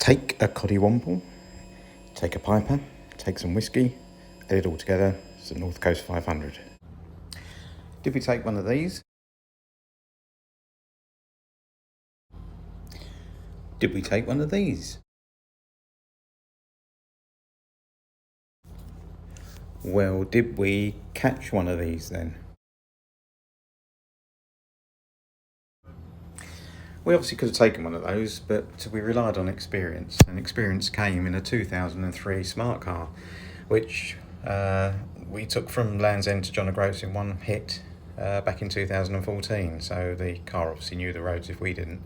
Take a cottywomble, take a piper, take some whiskey, add it all together. It's the North Coast 500. Did we take one of these? Did we take one of these? Well, did we catch one of these then? We obviously could have taken one of those, but we relied on experience, and experience came in a 2003 smart car, which we took from Land's End to John O'Groats in one hit back in 2014. So the car obviously knew the roads if we didn't.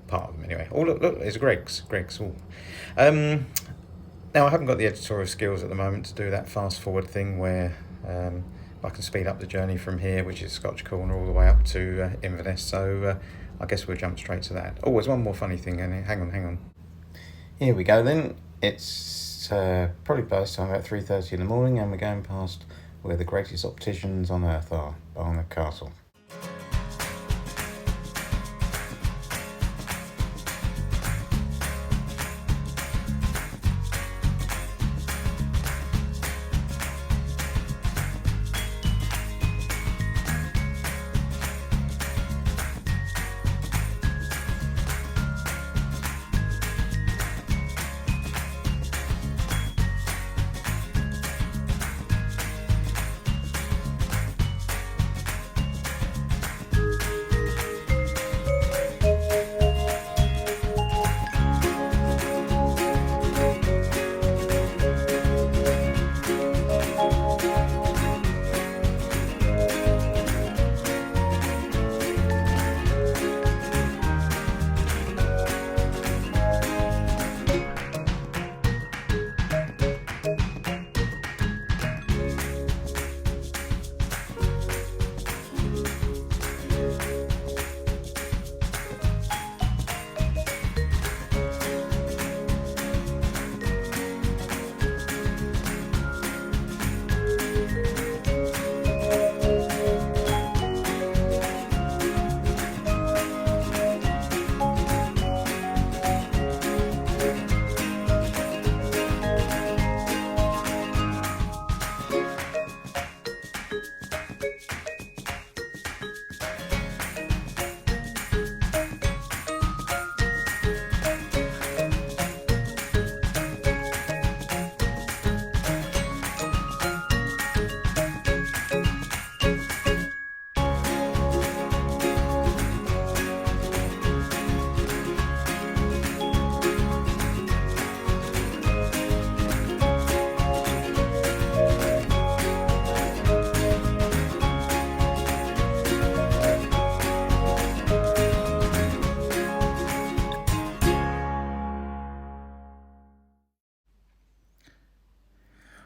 Part of them anyway. Oh, look, there's Greg's. Oh. Now, I haven't got the editorial skills at the moment to do that fast forward thing where I can speed up the journey from here, which is Scotch Corner, all the way up to Inverness. So I guess we'll jump straight to that. Oh, there's one more funny thing. Hang on. Here we go then. It's probably burst time about 3:30 in the morning, and we're going past where the greatest opticians on earth are, Barnard Castle.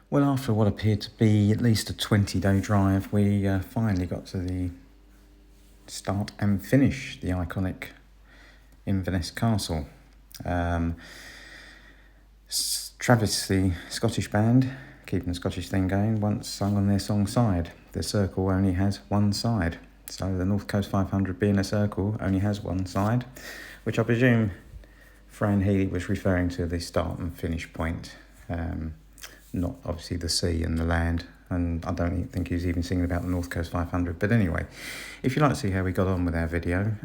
Well, after what appeared to be at least a 20-day drive, we finally got to the start and finish the iconic Inverness Castle. Travis, the Scottish band, keeping the Scottish thing going, once sung on their song Side. The circle only has one side. So the North Coast 500 being a circle only has one side, which I presume Fran Healy was referring to the start and finish point. Not obviously the sea and the land, and I don't think he was even singing about the North Coast 500. But anyway, if you'd like to see how we got on with our video,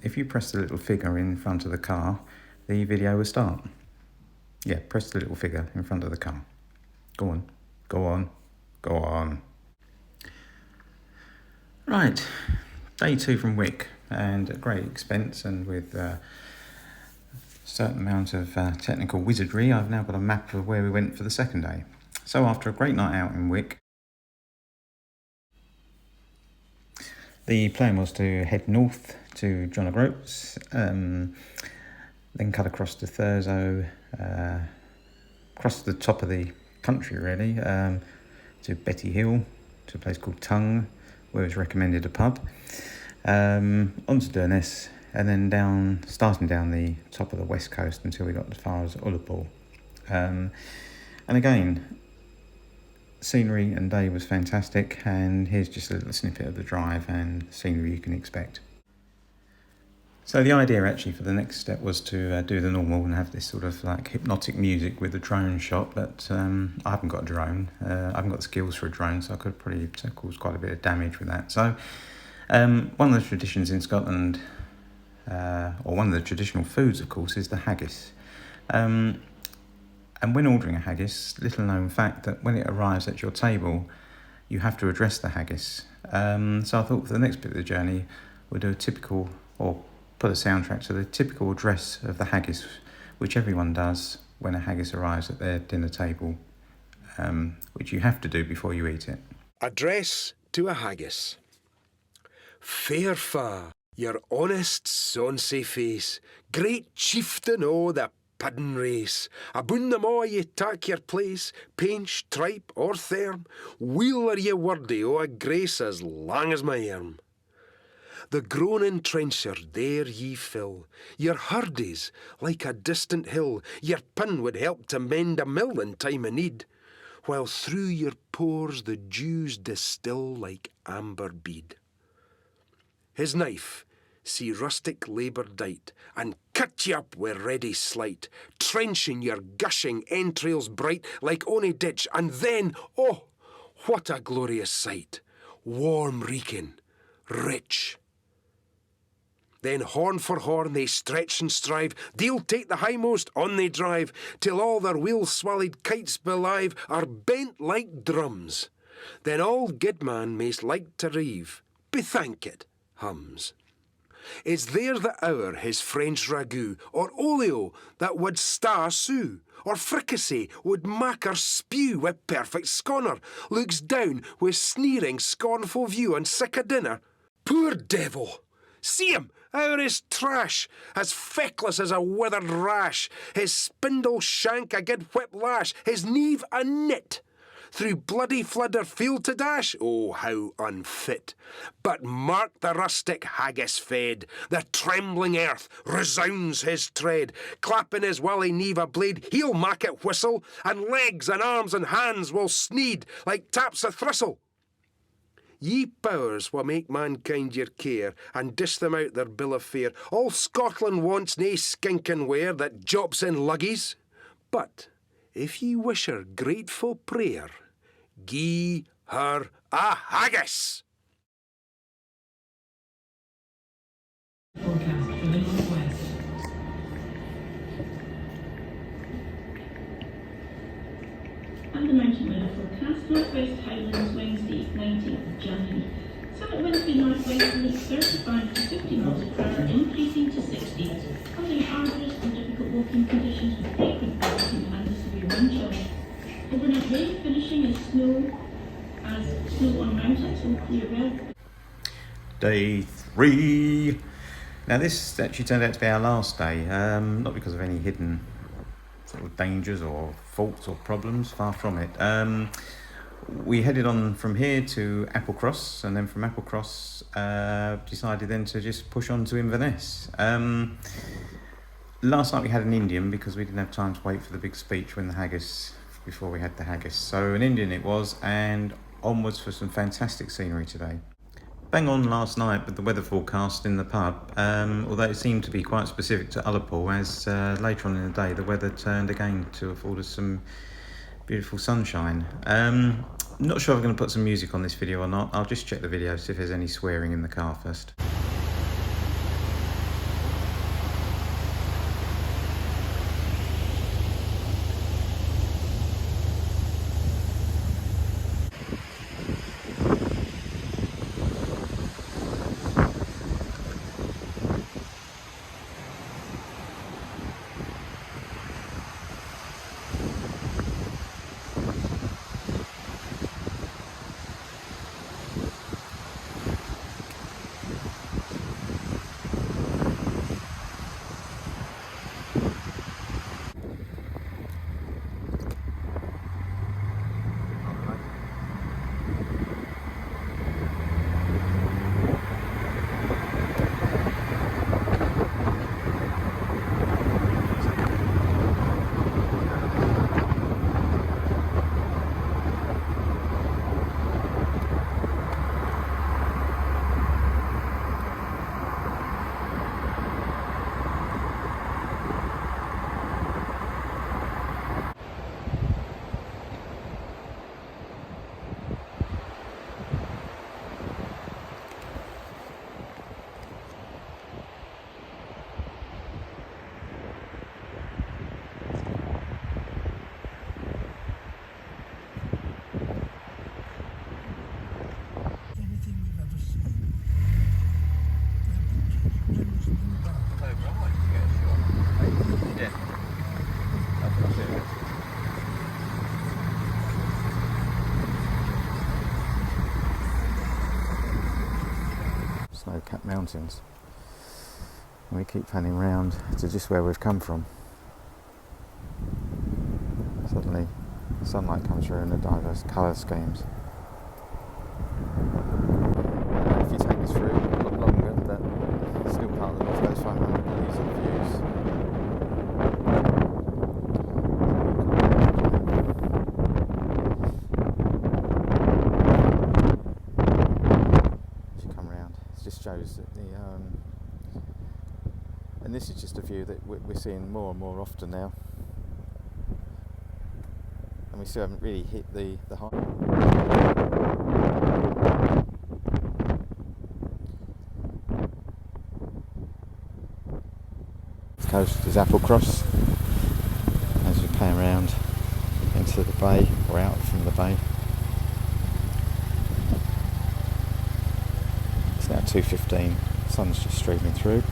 if you press the little figure in front of the car, the video will start. Yeah, press the little figure in front of the car. Go on. Right, day 2 from Wick, and at great expense and with certain amount of technical wizardry, I've now got a map of where we went for the second day. So after a great night out in Wick, the plan was to head north to John O'Groats, then cut across to Thurso, across the top of the country really, to Betty Hill, to a place called Tongue, where it was recommended a pub, onto Durness, and then starting down the top of the west coast until we got as far as Ullapool. And again, scenery and day was fantastic, and here's just a little snippet of the drive and scenery you can expect. So the idea actually for the next step was to do the normal and have this sort of like hypnotic music with the drone shot, but I haven't got a drone. I haven't got the skills for a drone, so I could probably cause quite a bit of damage with that. So one of the traditions in Scotland, or one of the traditional foods, of course, is the haggis. And when ordering a haggis, little known fact that when it arrives at your table, you have to address the haggis. So I thought for the next bit of the journey, we'll do a typical, or put a soundtrack to the typical address of the haggis, which everyone does when a haggis arrives at their dinner table, which you have to do before you eat it. Address to a haggis. Fair fa, your honest sonsy face, great chieftain o' the puddin' race, aboon them a' ye tak your place, painch, tripe or therm, weel are ye wordy o' a grace as lang as my arm. The groaning trencher there ye fill, your hurdies like a distant hill, your pin would help to mend a mill in time o' need, while through your pores the dews distill like amber bead. His knife, see rustic labour dight, and cut ye up wi' ready sleight, trenching your gushing entrails bright like ony ditch, and then, oh, what a glorious sight! Warm reeking, rich. Then horn for horn they stretch and strive, they'll take the hindmost, on they drive, till all their wheel-swallowed kites belive are bent like drums. Then all guidman mayst like to reeve, bethank it, hums. Is there the hour his French ragout, or olio that would sta sue, or fricassee would mak her spew wi' perfect sconner, looks down with sneering scornful view on sic a dinner? Poor devil! See him, our his trash, as feckless as a withered rash, his spindle shank a good whip lash, his neve a knit. Through bloody flooder field to dash, oh, how unfit. But mark the rustic haggis fed, the trembling earth resounds his tread, clapping his willy neve a blade, he'll mak it whistle, and legs and arms and hands will sneed like taps o' thistle. Ye powers wha make mankind your care, and dish them out their bill of fare, all Scotland wants nae skinking ware that jops in luggies. But if ye wish her grateful prayer, gie her a haggis. Forecast for the northwest. And the mountain weather forecast: northwest Highlands Wednesday, 19th of January. Summit winds be northwesterly 35 to 50 miles per hour, increasing to 60, causing arduous and difficult walking conditions with frequent walking and a severe wind chill. Overnight rain finishing as snow on mountains will clear well. Day 3. Now this actually turned out to be our last day, not because of any hidden sort of dangers or faults or problems, far from it. We headed on from here to Applecross, and then from Applecross decided then to just push on to Inverness. Last night we had an Indian because we didn't have time to wait for the big speech before we had the haggis. So an Indian it was, and onwards for some fantastic scenery today. Bang on last night with the weather forecast in the pub, although it seemed to be quite specific to Ullapool, as later on in the day the weather turned again to afford us some beautiful sunshine. Not sure if I'm going to put some music on this video or not. I'll just check the video, see if there's any swearing in the car first. snow-capped mountains. And we keep panning round to just where we've come from. Suddenly, sunlight comes through in the diverse colour schemes. If you take this route, a lot longer, but it's still part of the North Coast 500 views and views. As you come round, it just shows that and this is just a view that we're seeing more and more often now. And we still haven't really hit the height. The coast is Applecross as we pan around into the bay, or out from the bay. It's now 2:15, the sun's just streaming through.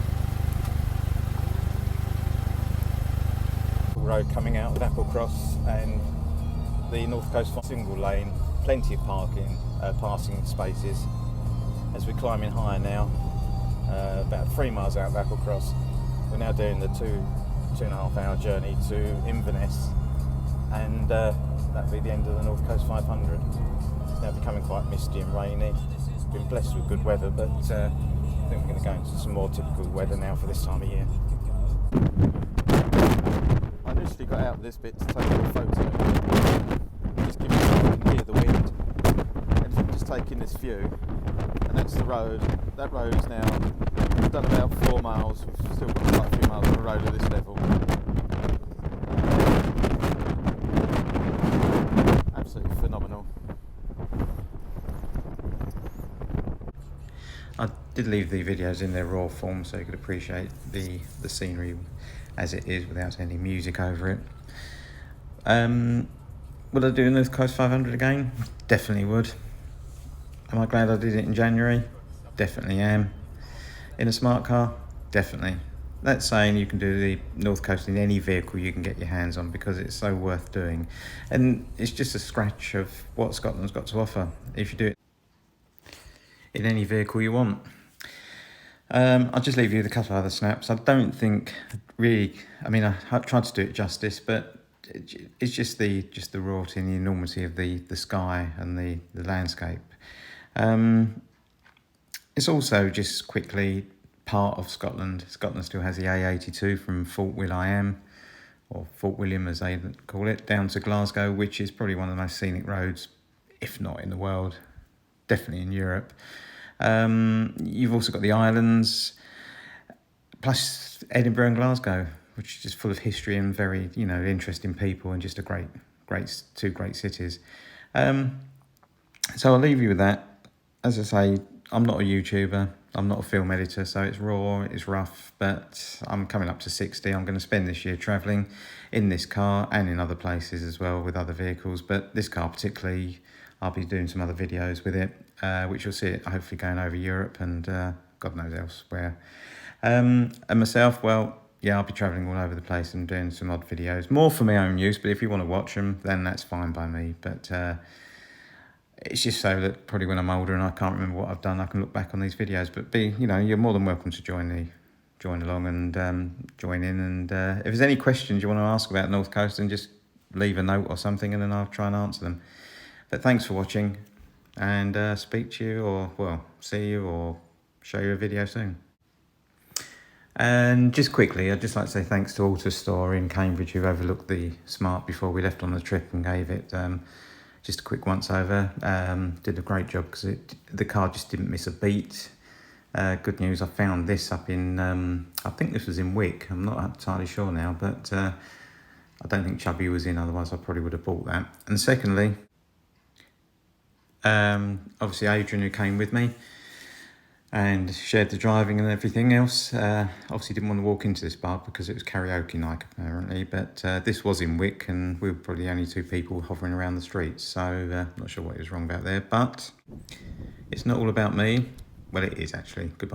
Road coming out of Applecross, and the North Coast single lane, plenty of parking, passing spaces. As we're climbing higher now, about 3 miles out of Applecross, we're now doing the 2.5 hour journey to Inverness, and that'll be the end of the North Coast 500. It's now becoming quite misty and rainy. Been blessed with good weather, but I think we're going to go into some more typical weather now for this time of year. I initially got out of this bit to take a photo, just give you so you can hear the wind, and I'm just taking this view, and that's the road. That road is now, we've done about 4 miles, we've still got quite a few miles on the road at this level. Absolutely phenomenal. I did leave the videos in their raw form so you could appreciate the scenery as it is without any music over it. Would I do North Coast 500 again? Definitely would. Am I glad I did it in January? Definitely am. In a smart car? Definitely. That's saying you can do the North Coast in any vehicle you can get your hands on, because it's so worth doing. And it's just a scratch of what Scotland's got to offer if you do it in any vehicle you want. I'll just leave you with a couple of other snaps. I don't think really, I mean, I tried to do it justice, but it's just the rawty and the enormity of the sky and the landscape. It's also just quickly part of Scotland. Scotland still has the A82 from Fort Will.I.Am, or Fort William as they call it, down to Glasgow, which is probably one of the most scenic roads, if not in the world, definitely in Europe. You've also got the islands, plus Edinburgh and Glasgow, which is just full of history and very, interesting people, and just a two great cities. So I'll leave you with that. As I say, I'm not a YouTuber, I'm not a film editor, so it's raw, it's rough, but I'm coming up to 60. I'm going to spend this year travelling in this car and in other places as well with other vehicles, but this car particularly, I'll be doing some other videos with it, which you'll see it hopefully going over Europe and God knows elsewhere. And myself, well, yeah, I'll be travelling all over the place and doing some odd videos, more for my own use, but if you want to watch them, then that's fine by me. But it's just so that probably when I'm older and I can't remember what I've done, I can look back on these videos. But you're more than welcome to join along and join in. And if there's any questions you want to ask about North Coast, then just leave a note or something, and then I'll try and answer them. But thanks for watching, and speak to you, or see you, or show you a video soon. And just quickly, I'd just like to say thanks to AutoStore in Cambridge, who overlooked the Smart before we left on the trip and gave it just a quick once over. Did a great job, because the car just didn't miss a beat. Good news, I found this up in, I think this was in Wick, I'm not entirely sure now, but I don't think Chubby was in, otherwise I probably would have bought that. And secondly, obviously Adrian, who came with me and shared the driving and everything else, obviously didn't want to walk into this bar because it was karaoke night apparently, but this was in Wick and we were probably the only two people hovering around the streets, so not sure what was wrong about there, but it's not all about me. Well, it is actually. Goodbye.